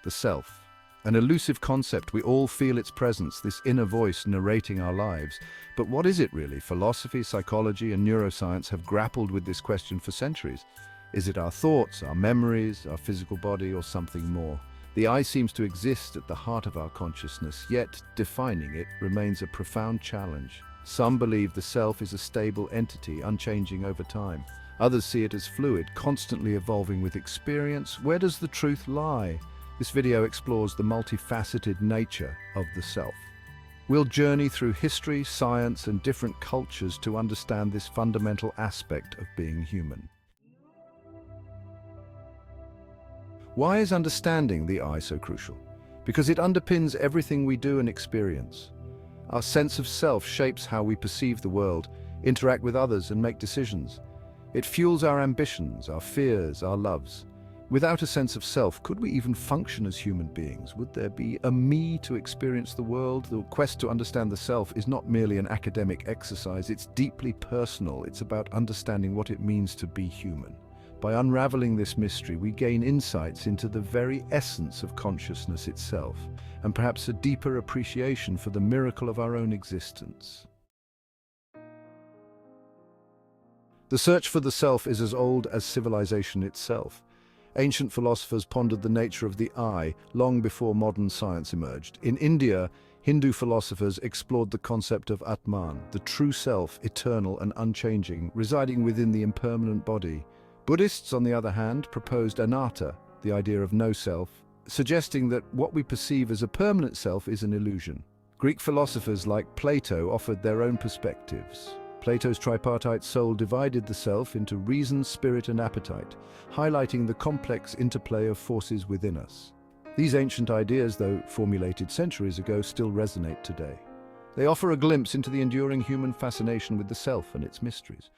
the self. An elusive concept, we all feel its presence, this inner voice narrating our lives. But what is it really? Philosophy, psychology, and neuroscience have grappled with this question for centuries. Is it our thoughts, our memories, our physical body, or something more? The I seems to exist at the heart of our consciousness, yet defining it remains a profound challenge. Some believe the self is a stable entity, unchanging over time. Others see it as fluid, constantly evolving with experience. Where does the truth lie? This video explores the multifaceted nature of the self. We'll journey through history, science, and different cultures to understand this fundamental aspect of being human. Why is understanding the I so crucial? Because it underpins everything we do and experience. Our sense of self shapes how we perceive the world, interact with others, and make decisions. It fuels our ambitions, our fears, our loves. Without a sense of self, could we even function as human beings? Would there be a me to experience the world? The quest to understand the self is not merely an academic exercise, it's deeply personal. It's about understanding what it means to be human. By unraveling this mystery, we gain insights into the very essence of consciousness itself, and perhaps a deeper appreciation for the miracle of our own existence. The search for the self is as old as civilization itself. Ancient philosophers pondered the nature of the I long before modern science emerged. In India, Hindu philosophers explored the concept of Atman, the true self, eternal and unchanging, residing within the impermanent body. Buddhists, on the other hand, proposed anatta, the idea of no self, suggesting that what we perceive as a permanent self is an illusion. Greek philosophers like Plato offered their own perspectives. Plato's tripartite soul divided the self into reason, spirit, and appetite, highlighting the complex interplay of forces within us. These ancient ideas, though formulated centuries ago, still resonate today. They offer a glimpse into the enduring human fascination with the self and its mysteries.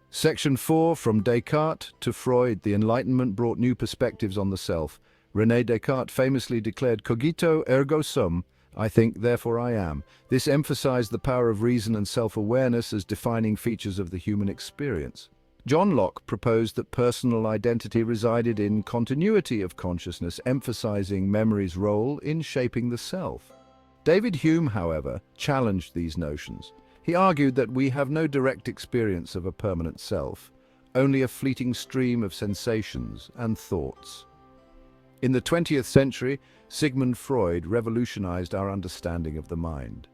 Section 4, From Descartes to Freud, the Enlightenment brought new perspectives on the self. René Descartes famously declared, "Cogito ergo sum," I think, therefore I am. This emphasized the power of reason and self-awareness as defining features of the human experience. John Locke proposed that personal identity resided in continuity of consciousness, emphasizing memory's role in shaping the self. David Hume, however, challenged these notions. He argued that we have no direct experience of a permanent self, only a fleeting stream of sensations and thoughts. In the 20th century, Sigmund Freud revolutionized our understanding of the mind.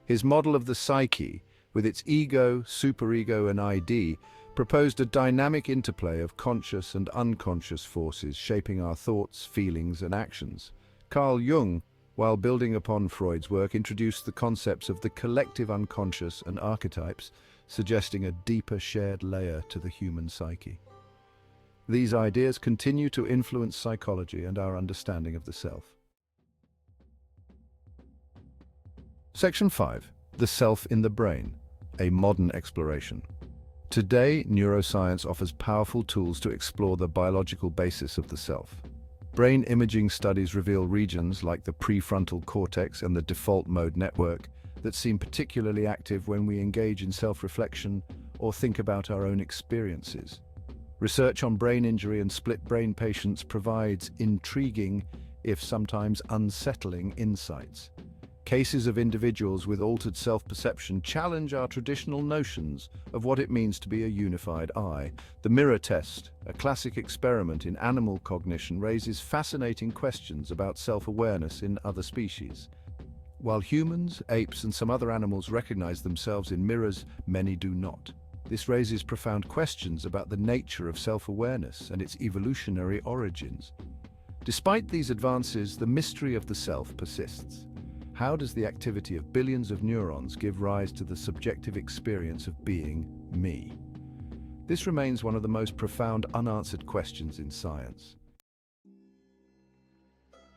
His model of the psyche, with its ego, superego, and ID, proposed a dynamic interplay of conscious and unconscious forces shaping our thoughts, feelings, and actions. Carl Jung, while building upon Freud's work, introduced the concepts of the collective unconscious and archetypes, suggesting a deeper shared layer to the human psyche. These ideas continue to influence psychology and our understanding of the self. Section 5. The self in the brain, a modern exploration. Today, neuroscience offers powerful tools to explore the biological basis of the self. Brain imaging studies reveal regions like the prefrontal cortex and the default mode network that seem particularly active when we engage in self-reflection or think about our own experiences. Research on brain injury and split brain patients provides intriguing, if sometimes unsettling, insights. Cases of individuals with altered self-perception challenge our traditional notions of what it means to be a unified I. The mirror test, a classic experiment in animal cognition, raises fascinating questions about self-awareness in other species. While humans, apes, and some other animals recognize themselves in mirrors, many do not. This raises profound questions about the nature of self-awareness and its evolutionary origins. Despite these advances, the mystery of the self persists. How does the activity of billions of neurons give rise to the subjective experience of being me? This remains one of the most profound unanswered questions in science.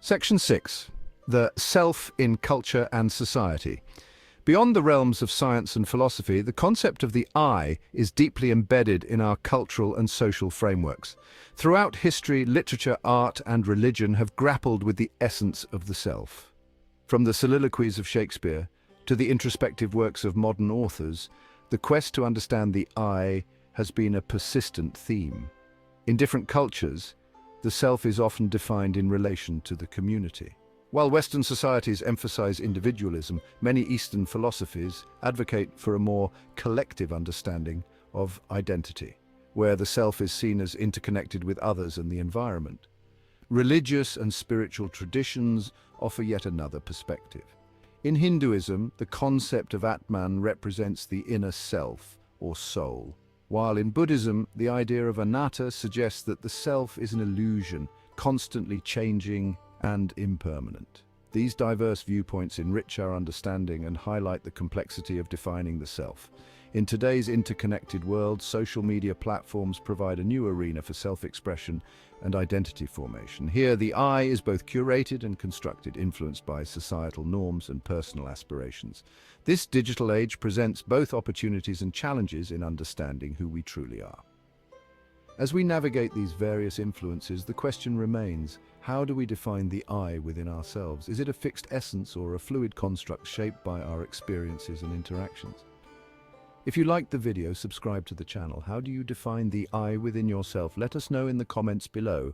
Section 6. The self in culture and society. Beyond the realms of science and philosophy, the concept of the I is deeply embedded in our cultural and social frameworks. Throughout history, literature, art, and religion have grappled with the essence of the self. From the soliloquies of Shakespeare to the introspective works of modern authors, the quest to understand the I has been a persistent theme. In different cultures, The self is often defined in relation to the community. While Western societies emphasize individualism, many Eastern philosophies advocate for a more collective understanding of identity, where the self is seen as interconnected with others and the environment. Religious and spiritual traditions offer yet another perspective. In Hinduism, the concept of Atman represents the inner self, or soul, while in Buddhism, the idea of anatta suggests that the self is an illusion, constantly changing and impermanent. These diverse viewpoints enrich our understanding and highlight the complexity of defining the self. In today's interconnected world, social media platforms provide a new arena for self-expression and identity formation. Here, the I is both curated and constructed, influenced by societal norms and personal aspirations. This digital age presents both opportunities and challenges in understanding who we truly are. As we navigate these various influences, the question remains, how do we define the I within ourselves? Is it a fixed essence or a fluid construct shaped by our experiences and interactions? If you liked the video, subscribe to the channel. How do you define the I within yourself? Let us know in the comments below.